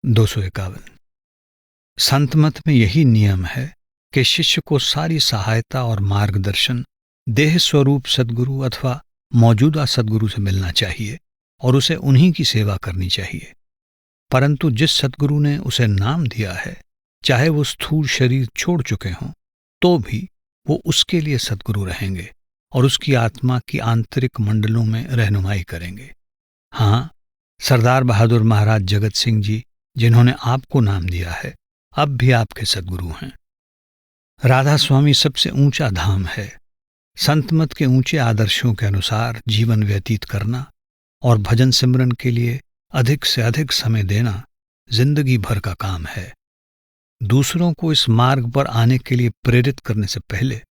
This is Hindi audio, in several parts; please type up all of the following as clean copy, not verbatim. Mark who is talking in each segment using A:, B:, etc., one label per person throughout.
A: 251। संत मत में यही नियम है कि शिष्य को सारी सहायता और मार्गदर्शन देह स्वरूप सद्गुरु अथवा मौजूदा सद्गुरु से मिलना चाहिए और उसे उन्हीं की सेवा करनी चाहिए। परंतु जिस सद्गुरु ने उसे नाम दिया है, चाहे वो स्थूल शरीर छोड़ चुके हों, तो भी वो उसके लिए सद्गुरु रहेंगे और उसकी आत्मा की आंतरिक मंडलों में रहनुमाई करेंगे। हाँ, सरदार बहादुर महाराज जगत सिंह जी, जिन्होंने आपको नाम दिया है, अब भी आपके सद्गुरु हैं। राधा स्वामी सबसे ऊंचा धाम है। संत मत के ऊंचे आदर्शों के अनुसार जीवन व्यतीत करना और भजन सिमरन के लिए अधिक से अधिक समय देना जिंदगी भर का काम है। दूसरों को इस मार्ग पर आने के लिए प्रेरित करने से पहले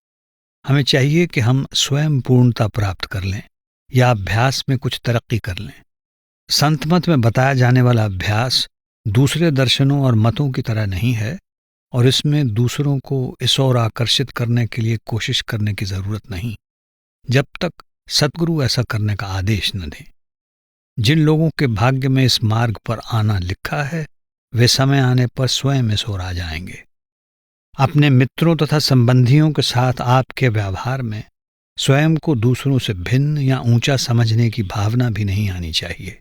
A: हमें चाहिए कि हम स्वयं पूर्णता प्राप्त कर लें या अभ्यास में कुछ तरक्की कर लें। संत मत में बताया जाने वाला अभ्यास दूसरे दर्शनों और मतों की तरह नहीं है और इसमें दूसरों को इस ओर आकर्षित करने के लिए कोशिश करने की जरूरत नहीं, जब तक सद्गुरु ऐसा करने का आदेश न दें। जिन लोगों के भाग्य में इस मार्ग पर आना लिखा है, वे समय आने पर स्वयं इस ओर आ जाएंगे। अपने मित्रों तथा संबंधियों के साथ आपके व्यवहार में स्वयं को दूसरों से भिन्न या ऊंचा समझने की भावना भी नहीं आनी चाहिए।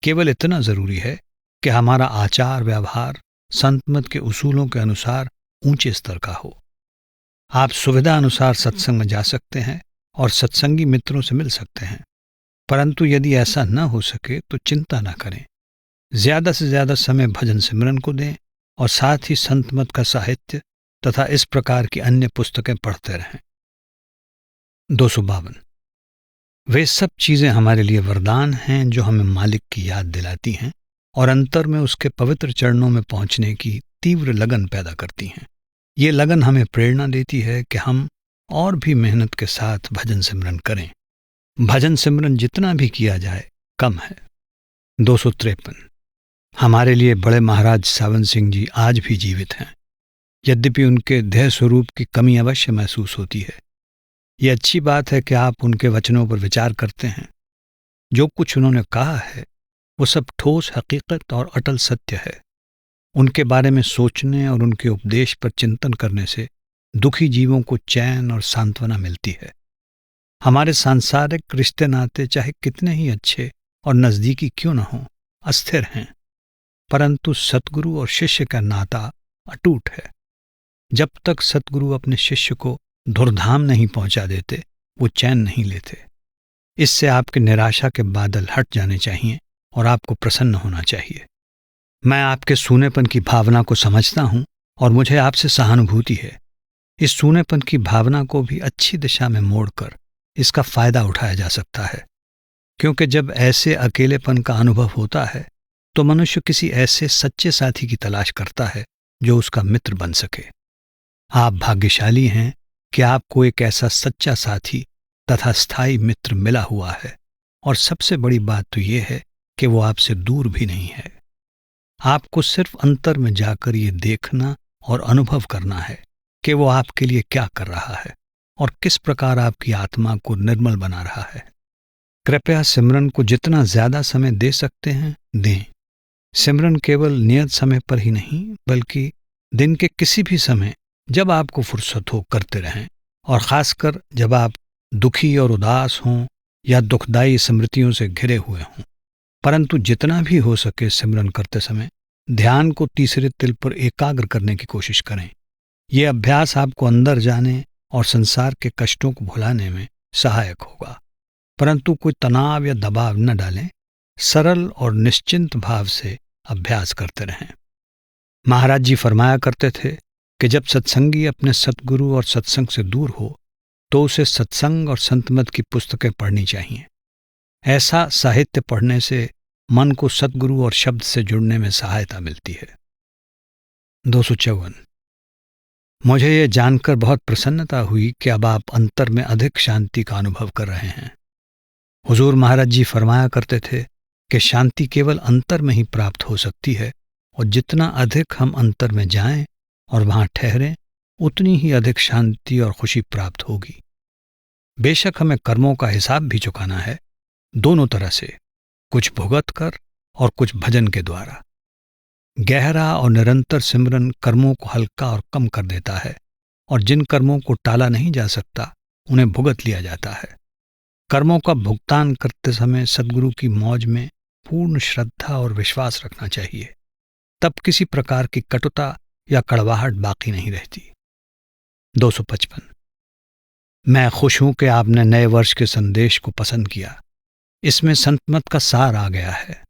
A: केवल इतना जरूरी है कि हमारा आचार व्यवहार संत मत के उसूलों के अनुसार ऊंचे स्तर का हो। आप सुविधा अनुसार सत्संग में जा सकते हैं और सत्संगी मित्रों से मिल सकते हैं, परंतु यदि ऐसा न हो सके तो चिंता न करें। ज्यादा से ज्यादा समय भजन सिमरन को दें और साथ ही संत मत का साहित्य तथा इस प्रकार की अन्य पुस्तकें पढ़ते रहें। 252। वे सब चीजें हमारे लिए वरदान हैं जो हमें मालिक की याद दिलाती हैं और अंतर में उसके पवित्र चरणों में पहुंचने की तीव्र लगन पैदा करती हैं। ये लगन हमें प्रेरणा देती है कि हम और भी मेहनत के साथ भजन सिमरन करें। भजन सिमरन जितना भी किया जाए कम है। 253। हमारे लिए बड़े महाराज सावन सिंह जी आज भी जीवित हैं, यद्यपि उनके ध्येय स्वरूप की कमी अवश्य महसूस होती है। ये अच्छी बात है कि आप उनके वचनों पर विचार करते हैं। जो कुछ उन्होंने कहा है वो सब ठोस हकीकत और अटल सत्य है। उनके बारे में सोचने और उनके उपदेश पर चिंतन करने से दुखी जीवों को चैन और सांत्वना मिलती है। हमारे सांसारिक रिश्ते नाते चाहे कितने ही अच्छे और नजदीकी क्यों न हों, अस्थिर हैं, परंतु सतगुरु और शिष्य का नाता अटूट है। जब तक सतगुरु अपने शिष्य को धुरधाम नहीं पहुंचा देते, वो चैन नहीं लेते। इससे आपके निराशा के बादल हट जाने चाहिए और आपको प्रसन्न होना चाहिए। मैं आपके सूनेपन की भावना को समझता हूं और मुझे आपसे सहानुभूति है। इस सूनेपन की भावना को भी अच्छी दिशा में मोड़कर इसका फायदा उठाया जा सकता है, क्योंकि जब ऐसे अकेलेपन का अनुभव होता है तो मनुष्य किसी ऐसे सच्चे साथी की तलाश करता है जो उसका मित्र बन सके। आप भाग्यशाली हैं कि आपको एक ऐसा सच्चा साथी तथा स्थायी मित्र मिला हुआ है, और सबसे बड़ी बात तो यह है कि वो आपसे दूर भी नहीं है। आपको सिर्फ अंतर में जाकर ये देखना और अनुभव करना है कि वो आपके लिए क्या कर रहा है और किस प्रकार आपकी आत्मा को निर्मल बना रहा है। कृपया सिमरन को जितना ज्यादा समय दे सकते हैं दें। सिमरन केवल नियत समय पर ही नहीं, बल्कि दिन के किसी भी समय जब आपको फुर्सत हो करते रहें, और खासकर जब आप दुखी और उदास हों या दुखदायी स्मृतियों से घिरे हुए हों। परंतु जितना भी हो सके सिमरन करते समय ध्यान को तीसरे तिल पर एकाग्र करने की कोशिश करें। यह अभ्यास आपको अंदर जाने और संसार के कष्टों को भुलाने में सहायक होगा। परंतु कोई तनाव या दबाव न डालें, सरल और निश्चिंत भाव से अभ्यास करते रहें। महाराज जी फरमाया करते थे कि जब सत्संगी अपने सतगुरु और सत्संग से दूर हो तो उसे सत्संग और संतमत की पुस्तकें पढ़नी चाहिए। ऐसा साहित्य पढ़ने से मन को सतगुरु और शब्द से जुड़ने में सहायता मिलती है। 254। मुझे ये जानकर बहुत प्रसन्नता हुई कि अब आप अंतर में अधिक शांति का अनुभव कर रहे हैं। हुजूर महाराज जी फरमाया करते थे कि शांति केवल अंतर में ही प्राप्त हो सकती है, और जितना अधिक हम अंतर में जाएं और वहां ठहरें, उतनी ही अधिक शांति और खुशी प्राप्त होगी। बेशक हमें कर्मों का हिसाब भी चुकाना है, दोनों तरह से, कुछ भुगत कर और कुछ भजन के द्वारा। गहरा और निरंतर सिमरन कर्मों को हल्का और कम कर देता है, और जिन कर्मों को टाला नहीं जा सकता उन्हें भुगत लिया जाता है। कर्मों का भुगतान करते समय सद्गुरु की मौज में पूर्ण श्रद्धा और विश्वास रखना चाहिए, तब किसी प्रकार की कटुता या कड़वाहट बाकी नहीं रहती। 255। मैं खुश हूं कि आपने नए वर्ष के संदेश को पसंद किया। इसमें संतमत का सार आ गया है।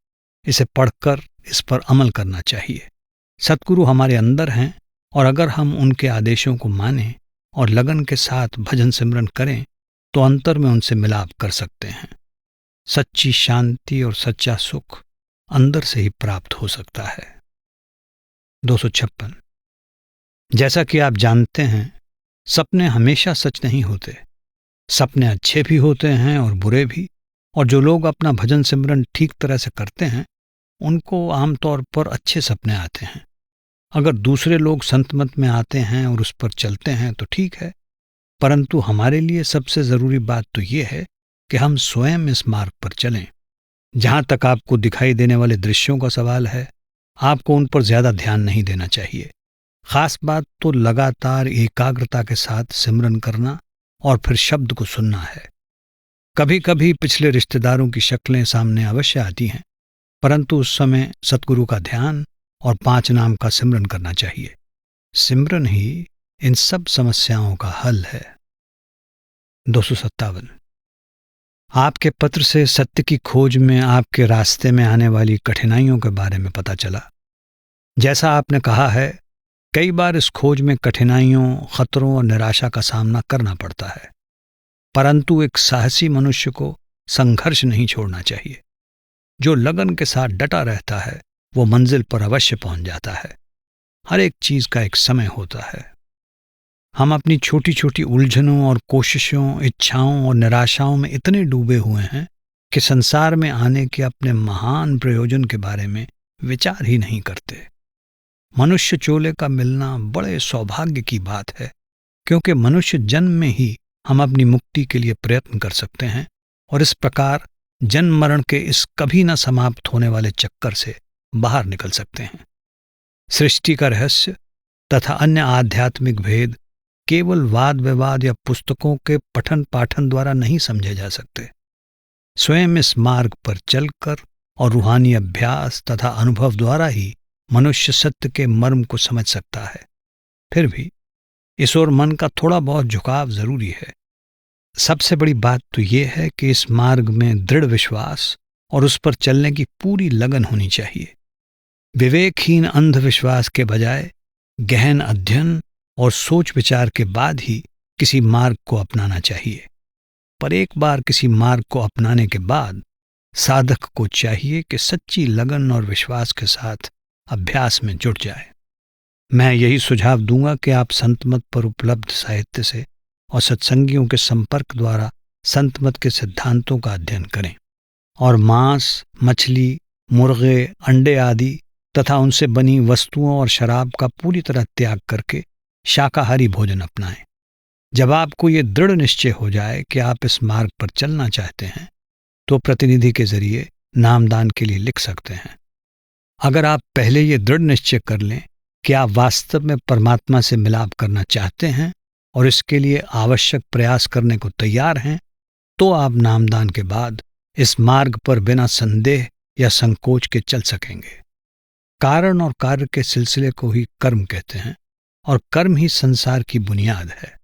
A: इसे पढ़कर इस पर अमल करना चाहिए। सद्गुरु हमारे अंदर हैं, और अगर हम उनके आदेशों को मानें और लगन के साथ भजन सिमरन करें तो अंतर में उनसे मिलाप कर सकते हैं। सच्ची शांति और सच्चा सुख अंदर से ही प्राप्त हो सकता है। 256। जैसा कि आप जानते हैं, सपने हमेशा सच नहीं होते। सपने अच्छे भी होते हैं और बुरे भी, और जो लोग अपना भजन सिमरन ठीक तरह से करते हैं उनको आमतौर पर अच्छे सपने आते हैं। अगर दूसरे लोग संतमत में आते हैं और उस पर चलते हैं तो ठीक है, परंतु हमारे लिए सबसे जरूरी बात तो ये है कि हम स्वयं इस मार्ग पर चलें। जहां तक आपको दिखाई देने वाले दृश्यों का सवाल है, आपको उन पर ज्यादा ध्यान नहीं देना चाहिए। खास बात तो लगातार एकाग्रता के साथ सिमरन करना और फिर शब्द को सुनना है। कभी कभी पिछले रिश्तेदारों की शक्लें सामने अवश्य आती हैं, परंतु उस समय सतगुरु का ध्यान और 5 नाम का सिमरन करना चाहिए। सिमरन ही इन सब समस्याओं का हल है। 257। आपके पत्र से सत्य की खोज में आपके रास्ते में आने वाली कठिनाइयों के बारे में पता चला। जैसा आपने कहा है, कई बार इस खोज में कठिनाइयों, खतरों और निराशा का सामना करना पड़ता है, परंतु एक साहसी मनुष्य को संघर्ष नहीं छोड़ना चाहिए। जो लगन के साथ डटा रहता है वो मंजिल पर अवश्य पहुंच जाता है। हर एक चीज का एक समय होता है। हम अपनी छोटी छोटी उलझनों और कोशिशों, इच्छाओं और निराशाओं में इतने डूबे हुए हैं कि संसार में आने के अपने महान प्रयोजन के बारे में विचार ही नहीं करते। मनुष्य चोले का मिलना बड़े सौभाग्य की बात है, क्योंकि मनुष्य जन्म में ही हम अपनी मुक्ति के लिए प्रयत्न कर सकते हैं और इस प्रकार जन्म मरण के इस कभी न समाप्त होने वाले चक्कर से बाहर निकल सकते हैं। सृष्टि का रहस्य तथा अन्य आध्यात्मिक भेद केवल वाद विवाद या पुस्तकों के पठन पाठन द्वारा नहीं समझे जा सकते। स्वयं इस मार्ग पर चलकर और रूहानी अभ्यास तथा अनुभव द्वारा ही मनुष्य सत्य के मर्म को समझ सकता है। फिर भी इस ओर मन का थोड़ा बहुत झुकाव जरूरी है। सबसे बड़ी बात तो यह है कि इस मार्ग में दृढ़ विश्वास और उस पर चलने की पूरी लगन होनी चाहिए। विवेकहीन अंधविश्वास के बजाय गहन अध्ययन और सोच विचार के बाद ही किसी मार्ग को अपनाना चाहिए। पर एक बार किसी मार्ग को अपनाने के बाद साधक को चाहिए कि सच्ची लगन और विश्वास के साथ अभ्यास में जुट जाए। मैं यही सुझाव दूंगा कि आप संतमत पर उपलब्ध साहित्य से और सत्संगियों के संपर्क द्वारा संतमत के सिद्धांतों का अध्ययन करें और मांस, मछली, मुर्गे, अंडे आदि तथा उनसे बनी वस्तुओं और शराब का पूरी तरह त्याग करके शाकाहारी भोजन अपनाएं। जब आपको ये दृढ़ निश्चय हो जाए कि आप इस मार्ग पर चलना चाहते हैं तो प्रतिनिधि के जरिए नामदान के लिए लिख सकते हैं। अगर आप पहले ये दृढ़ निश्चय कर लें कि आप वास्तव में परमात्मा से मिलाप करना चाहते हैं और इसके लिए आवश्यक प्रयास करने को तैयार हैं, तो आप नामदान के बाद इस मार्ग पर बिना संदेह या संकोच के चल सकेंगे। कारण और कार्य के सिलसिले को ही कर्म कहते हैं और कर्म ही संसार की बुनियाद है।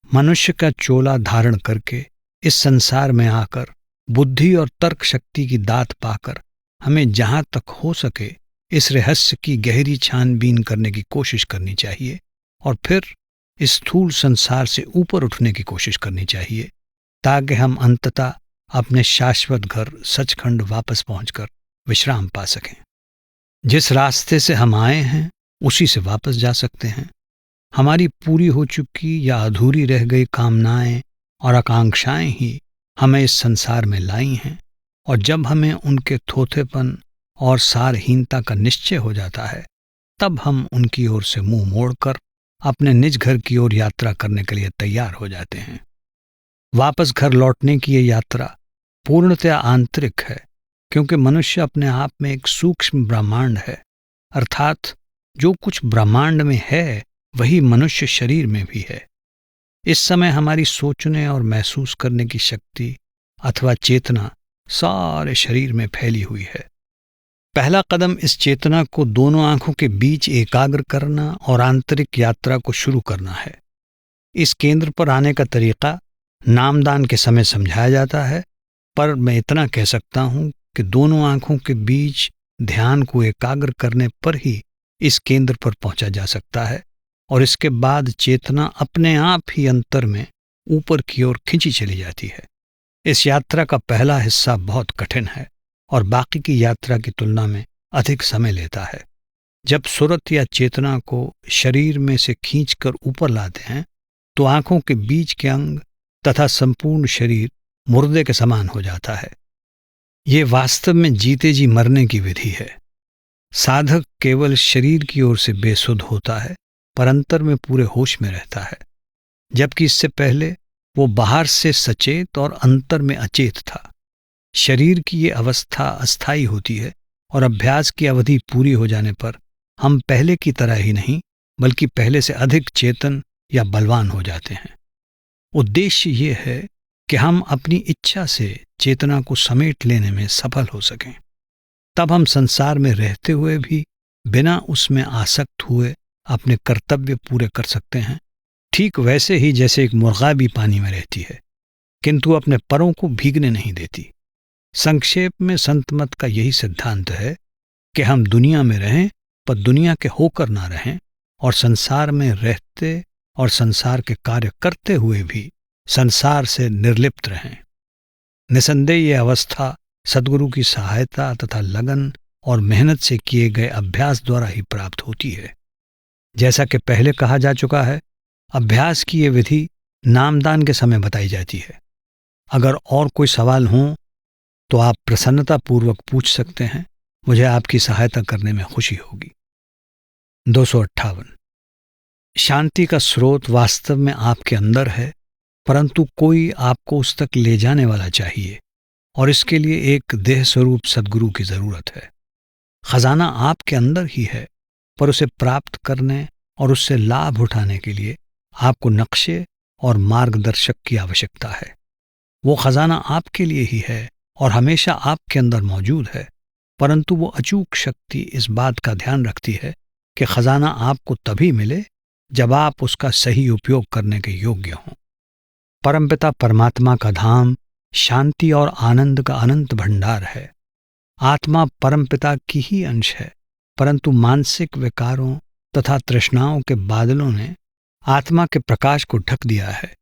A: मनुष्य का चोला धारण करके इस संसार में आकर बुद्धि और तर्क शक्ति की दात पाकर हमें जहां तक हो सके इस रहस्य की गहरी छानबीन करने की कोशिश करनी चाहिए और फिर इस स्थूल संसार से ऊपर उठने की कोशिश करनी चाहिए, ताकि हम अंततः अपने शाश्वत घर सचखंड वापस पहुंचकर विश्राम पा सकें। जिस रास्ते से हम आए हैं उसी से वापस जा सकते हैं। हमारी पूरी हो चुकी या अधूरी रह गई कामनाएं और आकांक्षाएं ही हमें इस संसार में लाई हैं, और जब हमें उनके थोथेपन और सारहीनता का निश्चय हो जाता है तब हम उनकी ओर से मुंह मोड़कर अपने निज घर की ओर यात्रा करने के लिए तैयार हो जाते हैं। वापस घर लौटने की ये यात्रा पूर्णतया आंतरिक है, क्योंकि मनुष्य अपने आप में एक सूक्ष्म ब्रह्मांड है अर्थात जो कुछ ब्रह्मांड में है वही मनुष्य शरीर में भी है। इस समय हमारी सोचने और महसूस करने की शक्ति अथवा चेतना सारे शरीर में फैली हुई है। पहला कदम इस चेतना को दोनों आंखों के बीच एकाग्र करना और आंतरिक यात्रा को शुरू करना है। इस केंद्र पर आने का तरीका नामदान के समय समझाया जाता है, पर मैं इतना कह सकता हूं कि दोनों आंखों के बीच ध्यान को एकाग्र करने पर ही इस केंद्र पर पहुंचा जा सकता है और इसके बाद चेतना अपने आप ही अंतर में ऊपर की ओर खिंची चली जाती है। इस यात्रा का पहला हिस्सा बहुत कठिन है और बाकी की यात्रा की तुलना में अधिक समय लेता है। जब सुरत या चेतना को शरीर में से खींचकर ऊपर लाते हैं तो आंखों के बीच के अंग तथा संपूर्ण शरीर मुर्दे के समान हो जाता है। ये वास्तव में जीते जी मरने की विधि है। साधक केवल शरीर की ओर से बेसुध होता है पर अंतर में पूरे होश में रहता है, जबकि इससे पहले वो बाहर से सचेत और अंतर में अचेत था। शरीर की ये अवस्था अस्थायी होती है और अभ्यास की अवधि पूरी हो जाने पर हम पहले की तरह ही नहीं बल्कि पहले से अधिक चेतन या बलवान हो जाते हैं। उद्देश्य ये है कि हम अपनी इच्छा से चेतना को समेट लेने में सफल हो सकें। तब हम संसार में रहते हुए भी बिना उसमें आसक्त हुए अपने कर्तव्य पूरे कर सकते हैं, ठीक वैसे ही जैसे एक मुर्गा भी पानी में रहती है किंतु अपने परों को भीगने नहीं देती। संक्षेप में संत मत का यही सिद्धांत है कि हम दुनिया में रहें पर दुनिया के होकर ना रहें और संसार में रहते और संसार के कार्य करते हुए भी संसार से निर्लिप्त रहें। निसंदेह ये अवस्था सद्गुरु की सहायता तथा लगन और मेहनत से किए गए अभ्यास द्वारा ही प्राप्त होती है। जैसा कि पहले कहा जा चुका है, अभ्यास की ये विधि नामदान के समय बताई जाती है। अगर और कोई सवाल हो तो आप प्रसन्नतापूर्वक पूछ सकते हैं, मुझे आपकी सहायता करने में खुशी होगी। 258 शांति का स्रोत वास्तव में आपके अंदर है, परंतु कोई आपको उस तक ले जाने वाला चाहिए और इसके लिए एक देह स्वरूप सद्गुरु की जरूरत है। खजाना आपके अंदर ही है, पर उसे प्राप्त करने और उससे लाभ उठाने के लिए आपको नक्शे और मार्गदर्शक की आवश्यकता है। वो खजाना आपके लिए ही है और हमेशा आपके अंदर मौजूद है, परंतु वो अचूक शक्ति इस बात का ध्यान रखती है कि खजाना आपको तभी मिले जब आप उसका सही उपयोग करने के योग्य हों। परमपिता परमात्मा का धाम शांति और आनंद का अनंत भंडार है। आत्मा परमपिता की ही अंश है, परंतु मानसिक विकारों तथा तृष्णाओं के बादलों ने आत्मा के प्रकाश को ढक दिया है।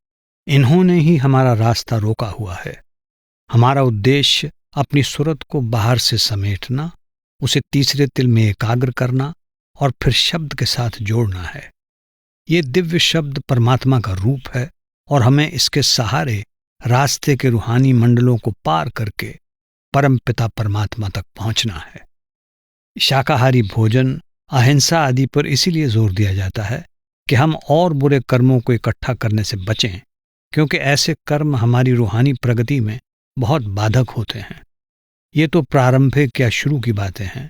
A: इन्होंने ही हमारा रास्ता रोका हुआ है। हमारा उद्देश्य अपनी सुरत को बाहर से समेटना, उसे तीसरे तिल में एकाग्र करना और फिर शब्द के साथ जोड़ना है। ये दिव्य शब्द परमात्मा का रूप है और हमें इसके सहारे रास्ते के रूहानी मंडलों को पार करके परम पिता परमात्मा तक पहुंचना है। शाकाहारी भोजन, अहिंसा आदि पर इसीलिए जोर दिया जाता है कि हम और बुरे कर्मों को इकट्ठा करने से बचें, क्योंकि ऐसे कर्म हमारी रूहानी प्रगति में बहुत बाधक होते हैं। ये तो प्रारंभिक या शुरू की बातें हैं।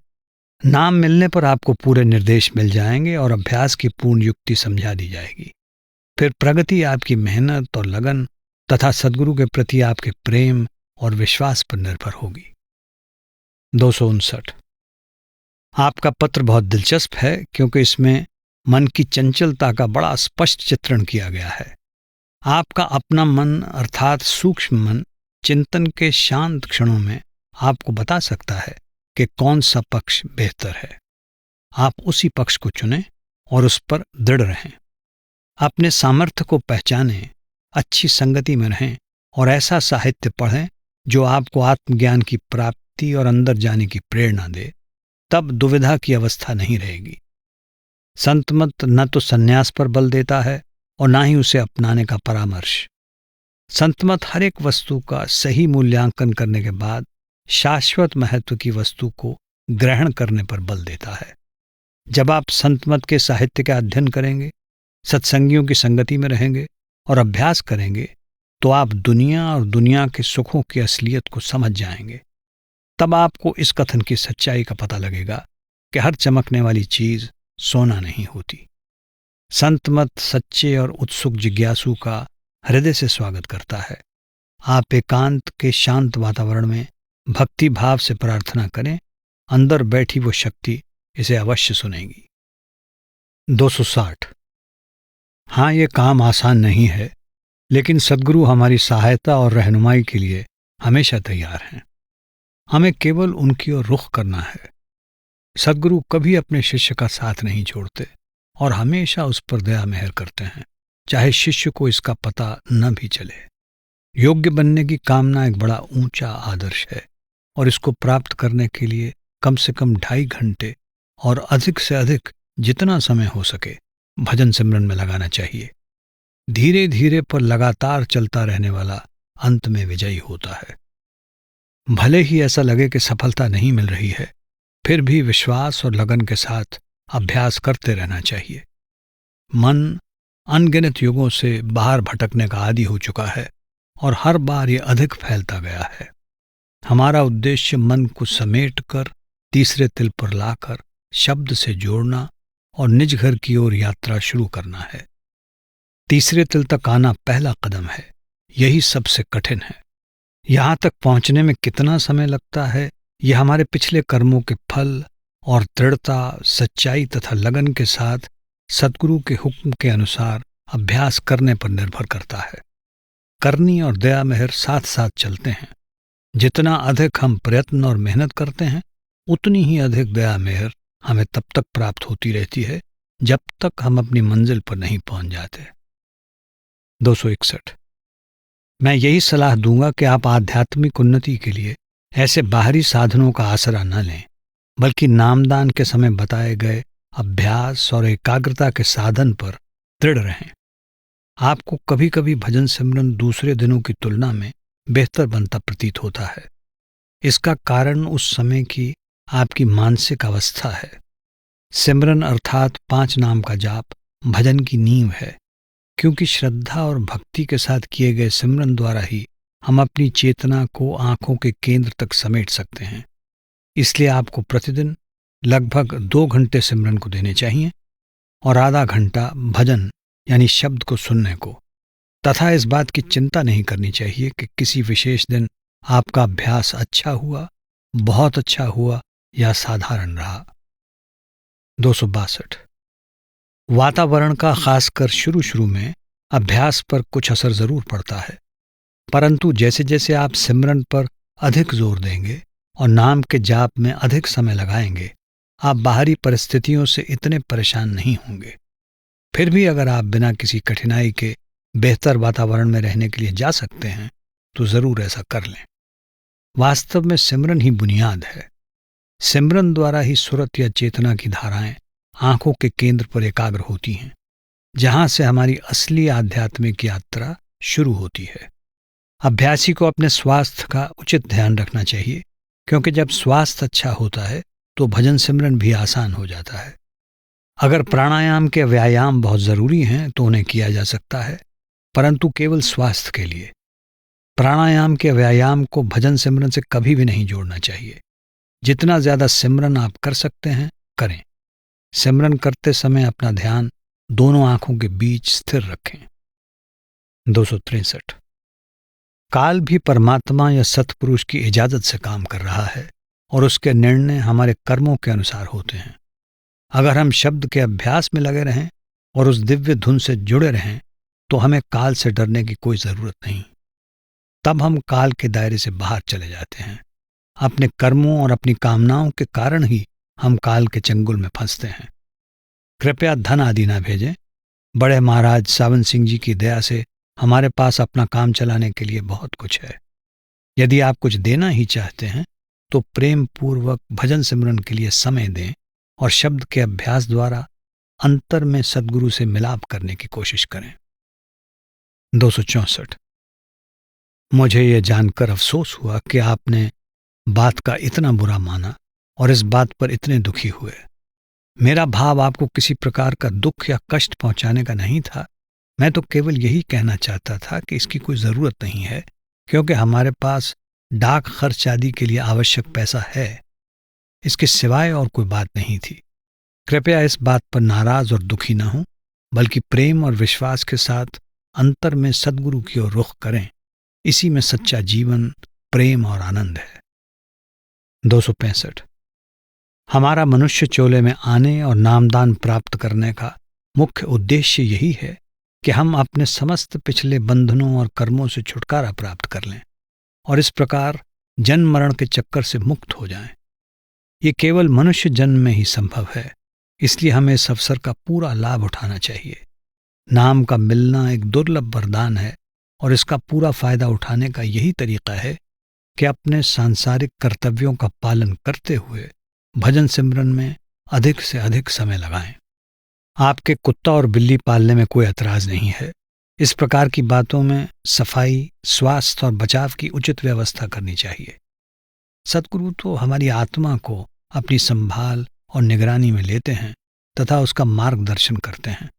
A: नाम मिलने पर आपको पूरे निर्देश मिल जाएंगे और अभ्यास की पूर्ण युक्ति समझा दी जाएगी। फिर प्रगति आपकी मेहनत और लगन तथा सद्गुरु के प्रति आपके प्रेम और विश्वास पर निर्भर होगी। 259 आपका पत्र बहुत दिलचस्प है क्योंकि इसमें मन की चंचलता का बड़ा स्पष्ट चित्रण किया गया है। आपका अपना मन अर्थात सूक्ष्म मन चिंतन के शांत क्षणों में आपको बता सकता है कि कौन सा पक्ष बेहतर है। आप उसी पक्ष को चुनें और उस पर दृढ़ रहें। अपने सामर्थ्य को पहचानें, अच्छी संगति में रहें और ऐसा साहित्य पढ़ें जो आपको आत्मज्ञान की प्राप्ति और अंदर जाने की प्रेरणा दे। तब दुविधा की अवस्था नहीं रहेगी। संत मत न तो संन्यास पर बल देता है और न ही उसे अपनाने का परामर्श। संत मत हर एक वस्तु का सही मूल्यांकन करने के बाद शाश्वत महत्व की वस्तु को ग्रहण करने पर बल देता है। जब आप संत मत के साहित्य का अध्ययन करेंगे, सत्संगियों की संगति में रहेंगे और अभ्यास करेंगे, तो आप दुनिया और दुनिया के सुखों की असलियत को समझ जाएंगे। तब आपको इस कथन की सच्चाई का पता लगेगा कि हर चमकने वाली चीज सोना नहीं होती। संत मत सच्चे और उत्सुक जिज्ञासु का हृदय से स्वागत करता है। आप एकांत के शांत वातावरण में भक्ति भाव से प्रार्थना करें, अंदर बैठी वो शक्ति इसे अवश्य सुनेगी। 260। हाँ, ये काम आसान नहीं है, लेकिन सद्गुरु हमारी सहायता और रहनुमाई के लिए हमेशा तैयार हैं। हमें केवल उनकी ओर रुख करना है। सद्गुरु कभी अपने शिष्य का साथ नहीं छोड़ते और हमेशा उस पर दया मेहर करते हैं, चाहे शिष्य को इसका पता न भी चले। योग्य बनने की कामना एक बड़ा ऊंचा आदर्श है और इसको प्राप्त करने के लिए कम से कम 2.5 घंटे और अधिक से अधिक जितना समय हो सके भजन सिमरन में लगाना चाहिए। धीरे धीरे पर लगातार चलता रहने वाला अंत में विजयी होता है। भले ही ऐसा लगे कि सफलता नहीं मिल रही है, फिर भी विश्वास और लगन के साथ अभ्यास करते रहना चाहिए। मन अनगिनत युगों से बाहर भटकने का आदी हो चुका है और हर बार ये अधिक फैलता गया है। हमारा उद्देश्य मन को समेट कर तीसरे तिल पर लाकर शब्द से जोड़ना और निज घर की ओर यात्रा शुरू करना है। तीसरे तिल तक आना पहला कदम है, यही सबसे कठिन है। यहां तक पहुंचने में कितना समय लगता है, यह हमारे पिछले कर्मों के फल और दृढ़ता, सच्चाई तथा लगन के साथ सद्गुरु के हुक्म के अनुसार अभ्यास करने पर निर्भर करता है। करनी और दया मेहर साथ साथ चलते हैं। जितना अधिक हम प्रयत्न और मेहनत करते हैं, उतनी ही अधिक दया मेहर हमें तब तक प्राप्त होती रहती है जब तक हम अपनी मंजिल पर नहीं पहुंच जाते। 261। मैं यही सलाह दूंगा कि आप आध्यात्मिक उन्नति के लिए ऐसे बाहरी साधनों का आसरा न लें, बल्कि नामदान के समय बताए गए अभ्यास और एकाग्रता के साधन पर दृढ़ रहें। आपको कभी कभी भजन सिमरन दूसरे दिनों की तुलना में बेहतर बनता प्रतीत होता है। इसका कारण उस समय की आपकी मानसिक अवस्था है। सिमरन अर्थात 5 नाम का जाप भजन की नींव है, क्योंकि श्रद्धा और भक्ति के साथ किए गए सिमरन द्वारा ही हम अपनी चेतना को आंखों के केंद्र तक समेट सकते हैं। इसलिए आपको प्रतिदिन लगभग 2 घंटे सिमरन को देने चाहिए और आधा घंटा भजन यानी शब्द को सुनने को, तथा इस बात की चिंता नहीं करनी चाहिए कि किसी विशेष दिन आपका अभ्यास अच्छा हुआ, बहुत अच्छा हुआ या साधारण रहा। 262। वातावरण का खासकर शुरू में अभ्यास पर कुछ असर जरूर पड़ता है, परंतु जैसे जैसे आप सिमरन पर अधिक जोर देंगे और नाम के जाप में अधिक समय लगाएंगे, आप बाहरी परिस्थितियों से इतने परेशान नहीं होंगे। फिर भी अगर आप बिना किसी कठिनाई के बेहतर वातावरण में रहने के लिए जा सकते हैं, तो जरूर ऐसा कर लें। वास्तव में सिमरन ही बुनियाद है। सिमरन द्वारा ही सुरत या चेतना की धाराएं आंखों के केंद्र पर एकाग्र होती हैं, जहां से हमारी असली आध्यात्मिक यात्रा शुरू होती है। अभ्यासी को अपने स्वास्थ्य का उचित ध्यान रखना चाहिए, क्योंकि जब स्वास्थ्य अच्छा होता है तो भजन सिमरन भी आसान हो जाता है। अगर प्राणायाम के व्यायाम बहुत जरूरी हैं तो उन्हें किया जा सकता है, परंतु केवल स्वास्थ्य के लिए। प्राणायाम के व्यायाम को भजन सिमरन से कभी भी नहीं जोड़ना चाहिए। जितना ज्यादा सिमरन आप कर सकते हैं करें। सिमरन करते समय अपना ध्यान दोनों आंखों के बीच स्थिर रखें। 263। काल भी परमात्मा या सत्पुरुष की इजाजत से काम कर रहा है और उसके निर्णय हमारे कर्मों के अनुसार होते हैं। अगर हम शब्द के अभ्यास में लगे रहें और उस दिव्य धुन से जुड़े रहें, तो हमें काल से डरने की कोई जरूरत नहीं। तब हम काल के दायरे से बाहर चले जाते हैं। अपने कर्मों और अपनी कामनाओं के कारण ही हम काल के चंगुल में फंसते हैं। कृपया धन आदि ना भेजें। बड़े महाराज सावन सिंह जी की दया से हमारे पास अपना काम चलाने के लिए बहुत कुछ है। यदि आप कुछ देना ही चाहते हैं तो प्रेम पूर्वक भजन सिमरन के लिए समय दें और शब्द के अभ्यास द्वारा अंतर में सद्गुरु से मिलाप करने की कोशिश करें। 264। मुझे यह जानकर अफसोस हुआ कि आपने बात का इतना बुरा माना और इस बात पर इतने दुखी हुए। मेरा भाव आपको किसी प्रकार का दुख या कष्ट पहुंचाने का नहीं था। मैं तो केवल यही कहना चाहता था कि इसकी कोई जरूरत नहीं है, क्योंकि हमारे पास डाक खर्च आदि के लिए आवश्यक पैसा है। इसके सिवाय और कोई बात नहीं थी। कृपया इस बात पर नाराज और दुखी न हों, बल्कि प्रेम और विश्वास के साथ अंतर में सद्गुरु की ओर रुख करें। इसी में सच्चा जीवन, प्रेम और आनंद है। 265। हमारा मनुष्य चोले में आने और नामदान प्राप्त करने का मुख्य उद्देश्य यही है कि हम अपने समस्त पिछले बंधनों और कर्मों से छुटकारा प्राप्त कर लें और इस प्रकार जन्म मरण के चक्कर से मुक्त हो जाएं। ये केवल मनुष्य जन्म में ही संभव है, इसलिए हमें इस अवसर का पूरा लाभ उठाना चाहिए। नाम का मिलना एक दुर्लभ वरदान है और इसका पूरा फायदा उठाने का यही तरीका है कि अपने सांसारिक कर्तव्यों का पालन करते हुए भजन सिमरन में अधिक से अधिक समय लगाएं। आपके कुत्ता और बिल्ली पालने में कोई एतराज नहीं है। इस प्रकार की बातों में सफाई, स्वास्थ्य और बचाव की उचित व्यवस्था करनी चाहिए। सद्गुरु तो हमारी आत्मा को अपनी संभाल और निगरानी में लेते हैं तथा उसका मार्गदर्शन करते हैं।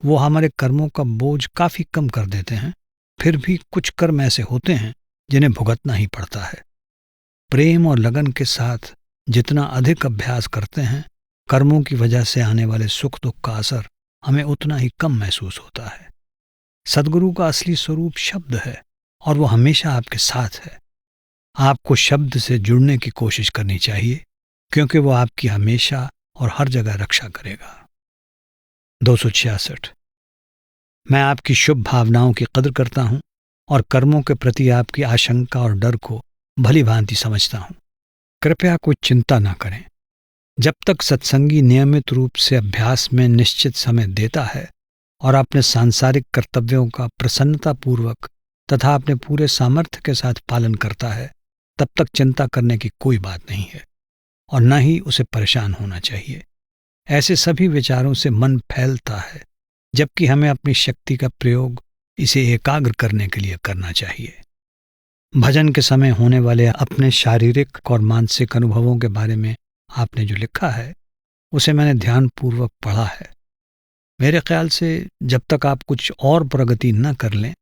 A: वो हमारे कर्मों का बोझ काफी कम कर देते हैं। फिर भी कुछ कर्म ऐसे होते हैं जिन्हें भुगतना ही पड़ता है। प्रेम और लगन के साथ जितना अधिक अभ्यास करते हैं, कर्मों की वजह से आने वाले सुख दुख का असर हमें उतना ही कम महसूस होता है। सद्गुरु का असली स्वरूप शब्द है और वो हमेशा आपके साथ है। आपको शब्द से जुड़ने की कोशिश करनी चाहिए, क्योंकि वो आपकी हमेशा और हर जगह रक्षा करेगा। 266। मैं आपकी शुभ भावनाओं की कदर करता हूं और कर्मों के प्रति आपकी आशंका और डर को भली भांति समझता हूं। कृपया कोई चिंता न करें। जब तक सत्संगी नियमित रूप से अभ्यास में निश्चित समय देता है और अपने सांसारिक कर्तव्यों का प्रसन्नतापूर्वक तथा अपने पूरे सामर्थ्य के साथ पालन करता है, तब तक चिंता करने की कोई बात नहीं है और न ही उसे परेशान होना चाहिए। ऐसे सभी विचारों से मन फैलता है, जबकि हमें अपनी शक्ति का प्रयोग इसे एकाग्र करने के लिए करना चाहिए। भजन के समय होने वाले अपने शारीरिक और मानसिक अनुभवों के बारे में आपने जो लिखा है, उसे मैंने ध्यानपूर्वक पढ़ा है। मेरे ख्याल से जब तक आप कुछ और प्रगति न कर लें,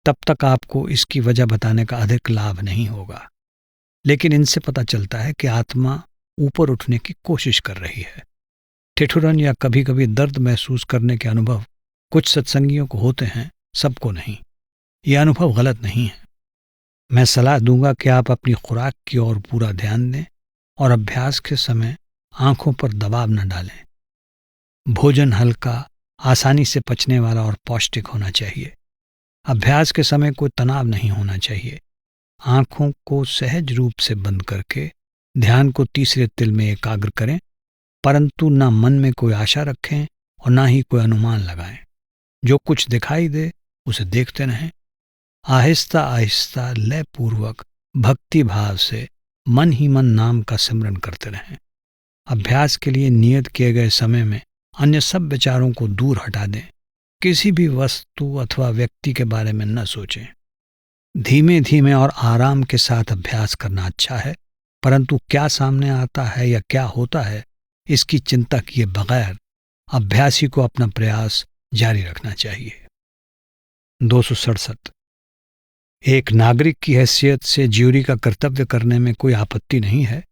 A: तब तक आपको इसकी वजह बताने का अधिक लाभ नहीं होगा। लेकिन इनसे पता चलता है कि आत्मा ऊपर उठने की कोशिश कर रही है। ठिठुरन या कभी कभी दर्द महसूस करने के अनुभव कुछ सत्संगियों को होते हैं, सबको नहीं। ये अनुभव गलत नहीं है। मैं सलाह दूंगा कि आप अपनी खुराक की ओर पूरा ध्यान दें और अभ्यास के समय आंखों पर दबाव न डालें। भोजन हल्का, आसानी से पचने वाला और पौष्टिक होना चाहिए। अभ्यास के समय कोई तनाव नहीं होना चाहिए। आंखों को सहज रूप से बंद करके ध्यान को तीसरे तिल में एकाग्र करें, परंतु न मन में कोई आशा रखें और न ही कोई अनुमान लगाएं। जो कुछ दिखाई दे उसे देखते रहें। आहिस्ता आहिस्ता लयपूर्वक भक्ति भाव से मन ही मन नाम का सिमरन करते रहें। अभ्यास के लिए नियत किए गए समय में अन्य सब विचारों को दूर हटा दें। किसी भी वस्तु अथवा व्यक्ति के बारे में न सोचें। धीमे धीमे और आराम के साथ अभ्यास करना अच्छा है, परंतु क्या सामने आता है या क्या होता है, इसकी चिंता किए बगैर अभ्यासी को अपना प्रयास जारी रखना चाहिए। 267। एक नागरिक की हैसियत से ज्यूरी का कर्तव्य करने में कोई आपत्ति नहीं है,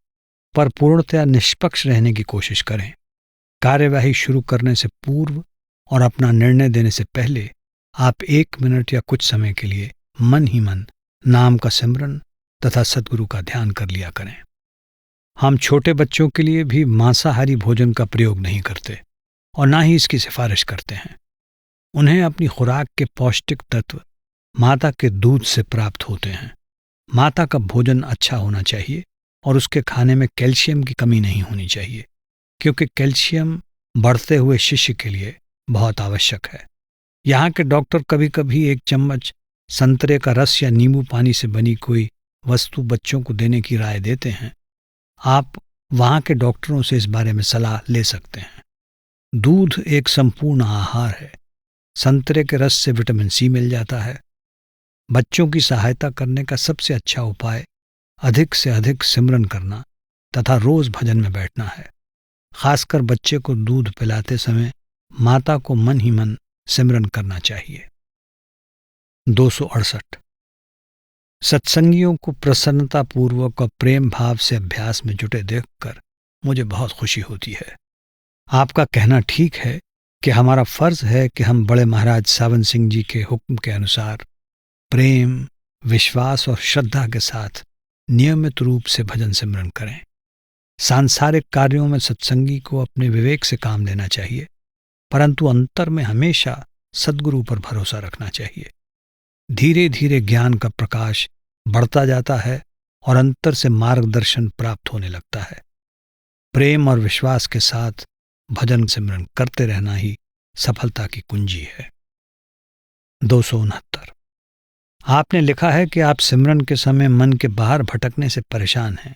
A: पर पूर्णतया निष्पक्ष रहने की कोशिश करें। कार्यवाही शुरू करने से पूर्व और अपना निर्णय देने से पहले आप 1 मिनट या कुछ समय के लिए मन ही मन नाम का सिमरन तथा सद्गुरु का ध्यान कर लिया करें। हम छोटे बच्चों के लिए भी मांसाहारी भोजन का प्रयोग नहीं करते और ना ही इसकी सिफारिश करते हैं। उन्हें अपनी खुराक के पौष्टिक तत्व माता के दूध से प्राप्त होते हैं। माता का भोजन अच्छा होना चाहिए और उसके खाने में कैल्शियम की कमी नहीं होनी चाहिए, क्योंकि कैल्शियम बढ़ते हुए शिशु के लिए बहुत आवश्यक है। यहाँ के डॉक्टर कभी कभी 1 चम्मच संतरे का रस या नींबू पानी से बनी कोई वस्तु बच्चों को देने की राय देते हैं। आप वहाँ के डॉक्टरों से इस बारे में सलाह ले सकते हैं। दूध एक संपूर्ण आहार है। संतरे के रस से विटामिन सी मिल जाता है। बच्चों की सहायता करने का सबसे अच्छा उपाय अधिक से अधिक सिमरन करना तथा रोज भजन में बैठना है। खासकर बच्चे को दूध पिलाते समय माता को मन ही मन सिमरन करना चाहिए। 268। सत्संगियों को प्रसन्नतापूर्वक और प्रेम भाव से अभ्यास में जुटे देखकर मुझे बहुत खुशी होती है। आपका कहना ठीक है कि हमारा फर्ज है कि हम बड़े महाराज सावन सिंह जी के हुक्म के अनुसार प्रेम, विश्वास और श्रद्धा के साथ नियमित रूप से भजन सिमरन करें। सांसारिक कार्यों में सत्संगी को अपने विवेक से काम लेना चाहिए, परंतु अंतर में हमेशा सद्गुरु पर भरोसा रखना चाहिए। धीरे धीरे ज्ञान का प्रकाश बढ़ता जाता है और अंतर से मार्गदर्शन प्राप्त होने लगता है। प्रेम और विश्वास के साथ भजन सिमरन करते रहना ही सफलता की कुंजी है। 269। आपने लिखा है कि आप सिमरन के समय मन के बाहर भटकने से परेशान हैं।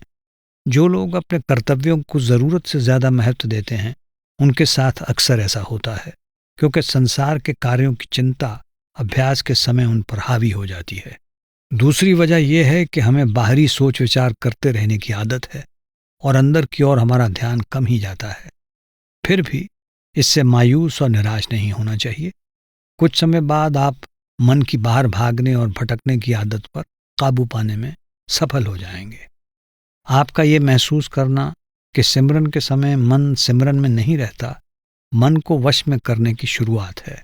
A: जो लोग अपने कर्तव्यों को जरूरत से ज्यादा महत्व देते हैं, उनके साथ अक्सर ऐसा होता है, क्योंकि संसार के कार्यों की चिंता अभ्यास के समय उन पर हावी हो जाती है। दूसरी वजह यह है कि हमें बाहरी सोच विचार करते रहने की आदत है और अंदर की ओर हमारा ध्यान कम ही जाता है। फिर भी इससे मायूस और निराश नहीं होना चाहिए। कुछ समय बाद आप मन की बाहर भागने और भटकने की आदत पर काबू पाने में सफल हो जाएंगे। आपका ये महसूस करना कि सिमरन के समय मन सिमरन में नहीं रहता, मन को वश में करने की शुरुआत है।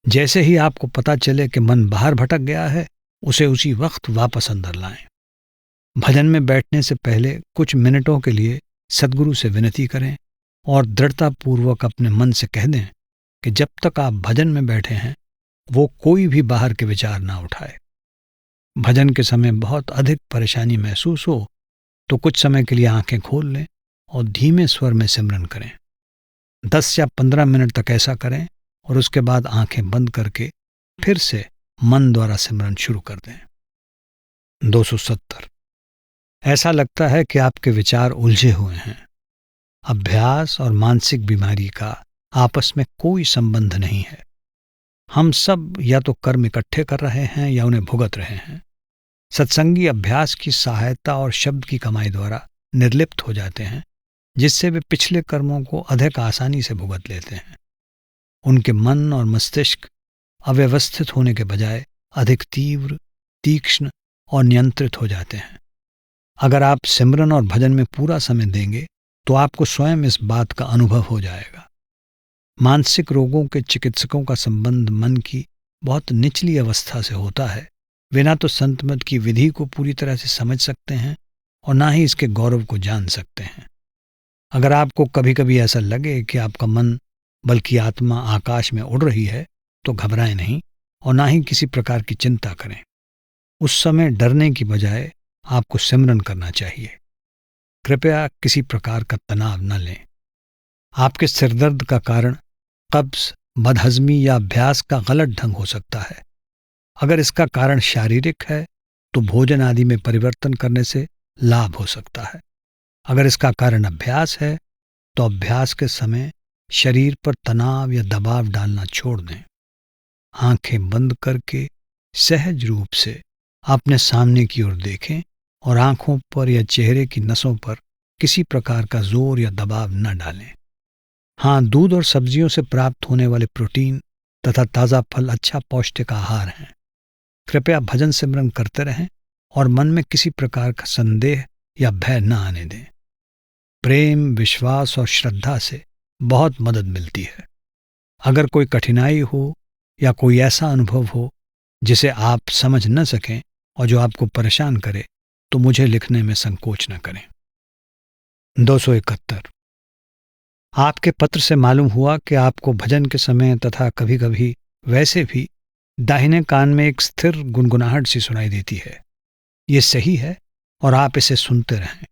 A: जैसे ही आपको पता चले कि मन बाहर भटक गया है, उसे उसी वक्त वापस अंदर लाएं। भजन में बैठने से पहले कुछ मिनटों के लिए सद्गुरु से विनती करें और दृढ़तापूर्वक अपने मन से कह दें कि जब तक आप भजन में बैठे हैं, वो कोई भी बाहर के विचार ना उठाए। भजन के समय बहुत अधिक परेशानी महसूस हो तो कुछ समय के लिए आंखें खोल लें और धीमे स्वर में सिमरन करें। 10 या 15 मिनट तक ऐसा करें और उसके बाद आंखें बंद करके फिर से मन द्वारा सिमरन शुरू कर दें। 270। ऐसा लगता है कि आपके विचार उलझे हुए हैं। अभ्यास और मानसिक बीमारी का आपस में कोई संबंध नहीं है। हम सब या तो कर्म इकट्ठे कर रहे हैं या उन्हें भुगत रहे हैं। सत्संगी अभ्यास की सहायता और शब्द की कमाई द्वारा निर्लिप्त हो जाते हैं, जिससे वे पिछले कर्मों को अधिक आसानी से भुगत लेते हैं। उनके मन और मस्तिष्क अव्यवस्थित होने के बजाय अधिक तीव्र, तीक्ष्ण और नियंत्रित हो जाते हैं। अगर आप सिमरन और भजन में पूरा समय देंगे तो आपको स्वयं इस बात का अनुभव हो जाएगा। मानसिक रोगों के चिकित्सकों का संबंध मन की बहुत निचली अवस्था से होता है। वे ना तो संत मत की विधि को पूरी तरह से समझ सकते हैं और ना ही इसके गौरव को जान सकते हैं। अगर आपको कभी कभी ऐसा लगे कि आपका मन बल्कि आत्मा आकाश में उड़ रही है, तो घबराएं नहीं और ना ही किसी प्रकार की चिंता करें। उस समय डरने की बजाय आपको सिमरन करना चाहिए। कृपया किसी प्रकार का तनाव न लें। आपके सिरदर्द का कारण कब्ज, बदहजमी या अभ्यास का गलत ढंग हो सकता है। अगर इसका कारण शारीरिक है तो भोजन आदि में परिवर्तन करने से लाभ हो सकता है। अगर इसका कारण अभ्यास है तो अभ्यास के समय शरीर पर तनाव या दबाव डालना छोड़ दें। आंखें बंद करके सहज रूप से अपने सामने की ओर देखें और आंखों पर या चेहरे की नसों पर किसी प्रकार का जोर या दबाव न डालें। हाँ, दूध और सब्जियों से प्राप्त होने वाले प्रोटीन तथा ताज़ा फल अच्छा पौष्टिक आहार हैं। कृपया भजन सिमरन करते रहें और मन में किसी प्रकार का संदेह या भय न आने दें। प्रेम, विश्वास और श्रद्धा से बहुत मदद मिलती है। अगर कोई कठिनाई हो या कोई ऐसा अनुभव हो जिसे आप समझ न सकें और जो आपको परेशान करे, तो मुझे लिखने में संकोच न करें। 271। आपके पत्र से मालूम हुआ कि आपको भजन के समय तथा कभी कभी वैसे भी दाहिने कान में एक स्थिर गुनगुनाहट सी सुनाई देती है। ये सही है और आप इसे सुनते रहें।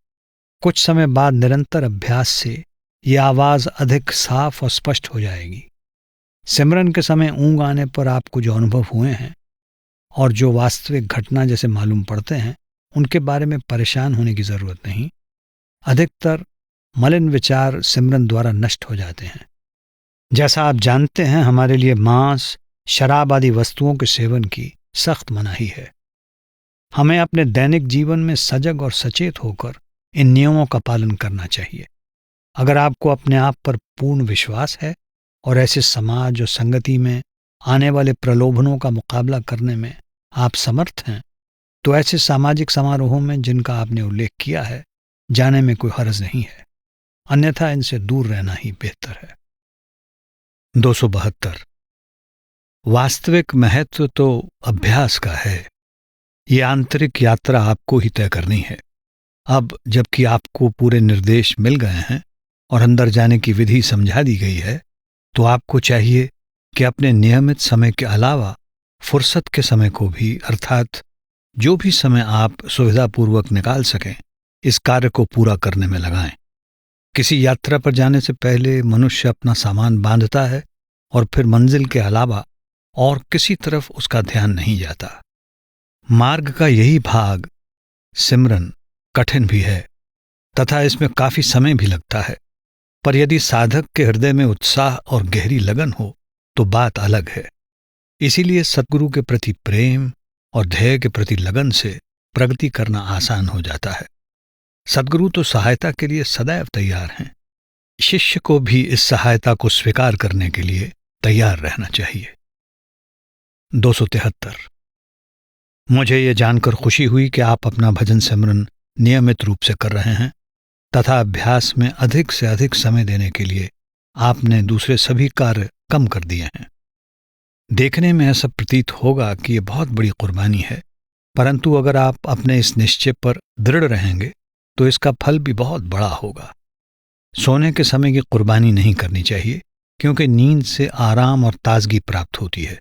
A: कुछ समय बाद निरंतर अभ्यास से ये आवाज़ अधिक साफ और स्पष्ट हो जाएगी। सिमरन के समय ऊँग आने पर आपको जो अनुभव हुए हैं और जो वास्तविक घटना जैसे मालूम पड़ते हैं, उनके बारे में परेशान होने की जरूरत नहीं। अधिकतर मलिन विचार सिमरन द्वारा नष्ट हो जाते हैं। जैसा आप जानते हैं, हमारे लिए मांस, शराब आदि वस्तुओं के सेवन की सख्त मनाही है। हमें अपने दैनिक जीवन में सजग और सचेत होकर इन नियमों का पालन करना चाहिए। अगर आपको अपने आप पर पूर्ण विश्वास है और ऐसे समाज और संगति में आने वाले प्रलोभनों का मुकाबला करने में आप समर्थ हैं, तो ऐसे सामाजिक समारोहों में जिनका आपने उल्लेख किया है, जाने में कोई हर्ज नहीं है। अन्यथा इनसे दूर रहना ही बेहतर है। 272। वास्तविक महत्व तो अभ्यास का है। ये आंतरिक यात्रा आपको ही तय करनी है। अब जबकि आपको पूरे निर्देश मिल गए हैं और अंदर जाने की विधि समझा दी गई है, तो आपको चाहिए कि अपने नियमित समय के अलावा फुर्सत के समय को भी, अर्थात जो भी समय आप सुविधापूर्वक निकाल सकें, इस कार्य को पूरा करने में लगाएं। किसी यात्रा पर जाने से पहले मनुष्य अपना सामान बांधता है और फिर मंजिल के अलावा और किसी तरफ उसका ध्यान नहीं जाता। मार्ग का यही भाग, सिमरन, कठिन भी है तथा इसमें काफी समय भी लगता है, पर यदि साधक के हृदय में उत्साह और गहरी लगन हो तो बात अलग है। इसीलिए सद्गुरु के प्रति प्रेम और ध्येय के प्रति लगन से प्रगति करना आसान हो जाता है। सद्गुरु तो सहायता के लिए सदैव तैयार हैं। शिष्य को भी इस सहायता को स्वीकार करने के लिए तैयार रहना चाहिए। 273। मुझे ये जानकर खुशी हुई कि आप अपना भजन सिमरन नियमित रूप से कर रहे हैं तथा अभ्यास में अधिक से अधिक समय देने के लिए आपने दूसरे सभी कार्य कम कर दिए हैं। देखने में ऐसा प्रतीत होगा कि ये बहुत बड़ी कुर्बानी है, परंतु अगर आप अपने इस निश्चय पर दृढ़ रहेंगे तो इसका फल भी बहुत बड़ा होगा। सोने के समय की कुर्बानी नहीं करनी चाहिए, क्योंकि नींद से आराम और ताजगी प्राप्त होती है।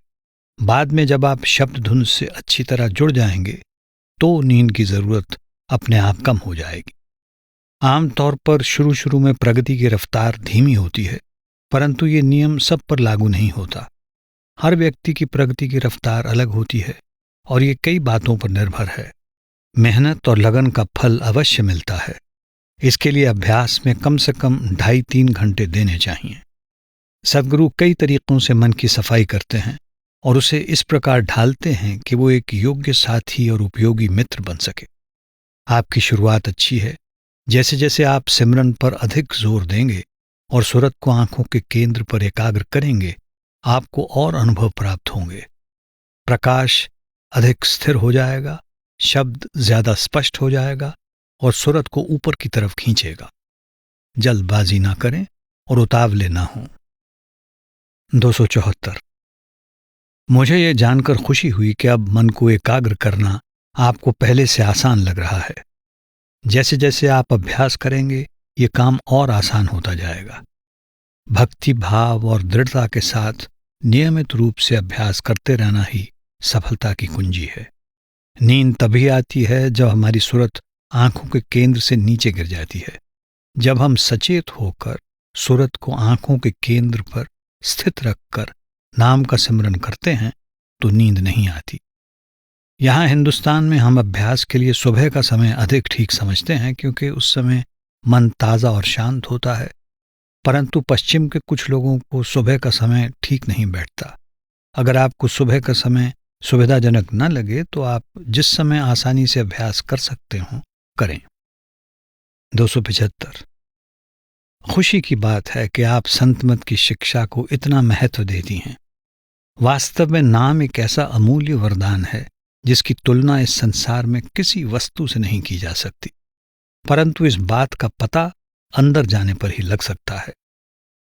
A: बाद में जब आप शब्द धुन से अच्छी तरह जुड़ जाएंगे तो नींद की जरूरत अपने आप कम हो जाएगी। आमतौर पर शुरू में प्रगति की रफ्तार धीमी होती है, परंतु ये नियम सब पर लागू नहीं होता। हर व्यक्ति की प्रगति की रफ्तार अलग होती है और ये कई बातों पर निर्भर है। मेहनत और लगन का फल अवश्य मिलता है। इसके लिए अभ्यास में कम से कम 2.5-3 घंटे देने चाहिए। सद्गुरु कई तरीकों से मन की सफाई करते हैं और उसे इस प्रकार ढालते हैं कि वो एक योग्य साथी और उपयोगी मित्र बन सके। आपकी शुरुआत अच्छी है। जैसे जैसे आप सिमरन पर अधिक जोर देंगे और सुरत को आंखों के केंद्र पर एकाग्र करेंगे, आपको और अनुभव प्राप्त होंगे। प्रकाश अधिक स्थिर हो जाएगा, शब्द ज्यादा स्पष्ट हो जाएगा और सुरत को ऊपर की तरफ खींचेगा। जल्दबाजी ना करें और उतावले ना हों। 274। मुझे यह जानकर खुशी हुई कि अब मन को एकाग्र करना आपको पहले से आसान लग रहा है। जैसे जैसे आप अभ्यास करेंगे ये काम और आसान होता जाएगा। भक्ति भाव और दृढ़ता के साथ नियमित रूप से अभ्यास करते रहना ही सफलता की कुंजी है। नींद तभी आती है जब हमारी सुरत आंखों के केंद्र से नीचे गिर जाती है। जब हम सचेत होकर सुरत को आंखों के केंद्र पर स्थित रखकर नाम का सिमरन करते हैं तो नींद नहीं आती। यहाँ हिंदुस्तान में हम अभ्यास के लिए सुबह का समय अधिक ठीक समझते हैं, क्योंकि उस समय मन ताज़ा और शांत होता है। परंतु पश्चिम के कुछ लोगों को सुबह का समय ठीक नहीं बैठता। अगर आपको सुबह का समय सुविधाजनक न लगे तो आप जिस समय आसानी से अभ्यास कर सकते हो करें। 275। खुशी की बात है कि आप संतमत की शिक्षा को इतना महत्व देती हैं। वास्तव में नाम एक ऐसा अमूल्य वरदान है जिसकी तुलना इस संसार में किसी वस्तु से नहीं की जा सकती, परंतु इस बात का पता अंदर जाने पर ही लग सकता है।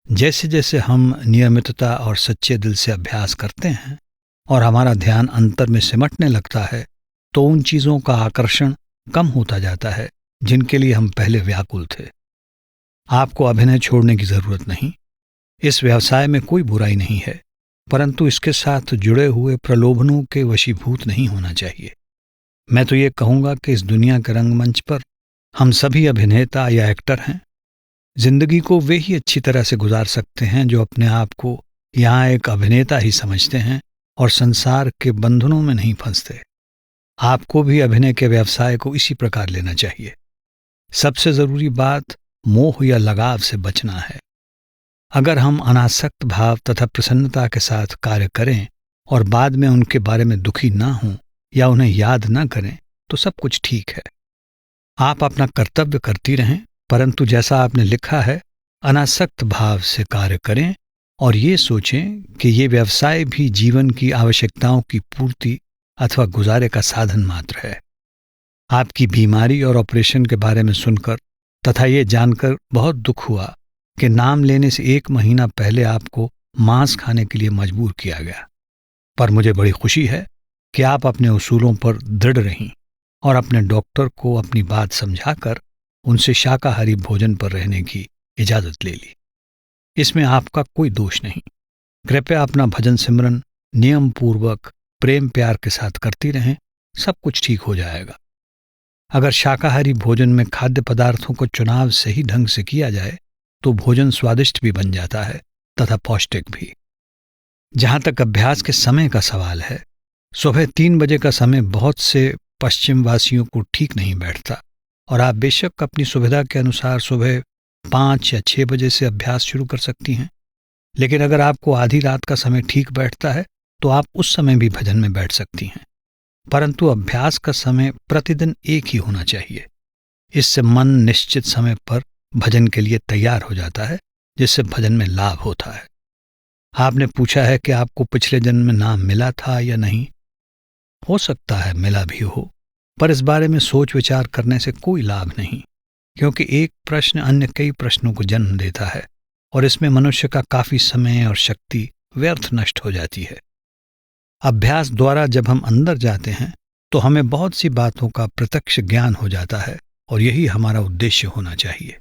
A: जैसे जैसे हम नियमितता और सच्चे दिल से अभ्यास करते हैं और हमारा ध्यान अंतर में सिमटने लगता है, तो उन चीज़ों का आकर्षण कम होता जाता है जिनके लिए हम पहले व्याकुल थे। आपको अभिनय छोड़ने की जरूरत नहीं। इस व्यवसाय में कोई बुराई नहीं है, परंतु इसके साथ जुड़े हुए प्रलोभनों के वशीभूत नहीं होना चाहिए। मैं तो ये कहूँगा कि इस दुनिया के रंगमंच पर हम सभी अभिनेता या एक्टर हैं। जिंदगी को वे ही अच्छी तरह से गुजार सकते हैं जो अपने आप को यहाँ एक अभिनेता ही समझते हैं और संसार के बंधनों में नहीं फंसते। आपको भी अभिनय के व्यवसाय को इसी प्रकार लेना चाहिए। सबसे जरूरी बात मोह या लगाव से बचना है। अगर हम अनासक्त भाव तथा प्रसन्नता के साथ कार्य करें और बाद में उनके बारे में दुखी ना हों या उन्हें याद ना करें तो सब कुछ ठीक है। आप अपना कर्तव्य करती रहें, परंतु जैसा आपने लिखा है अनासक्त भाव से कार्य करें और ये सोचें कि ये व्यवसाय भी जीवन की आवश्यकताओं की पूर्ति अथवा गुजारे का साधन मात्र है। आपकी बीमारी और ऑपरेशन के बारे में सुनकर तथा ये जानकर बहुत दुख हुआ कि नाम लेने से 1 महीना पहले आपको मांस खाने के लिए मजबूर किया गया। पर मुझे बड़ी खुशी है कि आप अपने उसूलों पर दृढ़ रहीं और अपने डॉक्टर को अपनी बात समझाकर उनसे शाकाहारी भोजन पर रहने की इजाज़त ले ली। इसमें आपका कोई दोष नहीं। कृपया अपना भजन सिमरन नियम पूर्वक प्रेम प्यार के साथ करती रहें, सब कुछ ठीक हो जाएगा। अगर शाकाहारी भोजन में खाद्य पदार्थों को चुनाव सही ढंग से किया जाए तो भोजन स्वादिष्ट भी बन जाता है तथा पौष्टिक भी। जहां तक अभ्यास के समय का सवाल है, सुबह 3 बजे का समय बहुत से पश्चिम वासियों को ठीक नहीं बैठता और आप बेशक अपनी सुविधा के अनुसार सुबह 5 या 6 बजे से अभ्यास शुरू कर सकती हैं। लेकिन अगर आपको आधी रात का समय ठीक बैठता है तो आप उस समय भी भजन में बैठ सकती हैं। परंतु अभ्यास का समय प्रतिदिन एक ही होना चाहिए। इससे मन निश्चित समय पर भजन के लिए तैयार हो जाता है, जिससे भजन में लाभ होता है। आपने पूछा है कि आपको पिछले जन्म में नाम मिला था या नहीं। हो सकता है मिला भी हो, पर इस बारे में सोच विचार करने से कोई लाभ नहीं, क्योंकि एक प्रश्न अन्य कई प्रश्नों को जन्म देता है और इसमें मनुष्य का काफी समय और शक्ति व्यर्थ नष्ट हो जाती है। अभ्यास द्वारा जब हम अंदर जाते हैं तो हमें बहुत सी बातों का प्रत्यक्ष ज्ञान हो जाता है और यही हमारा उद्देश्य होना चाहिए।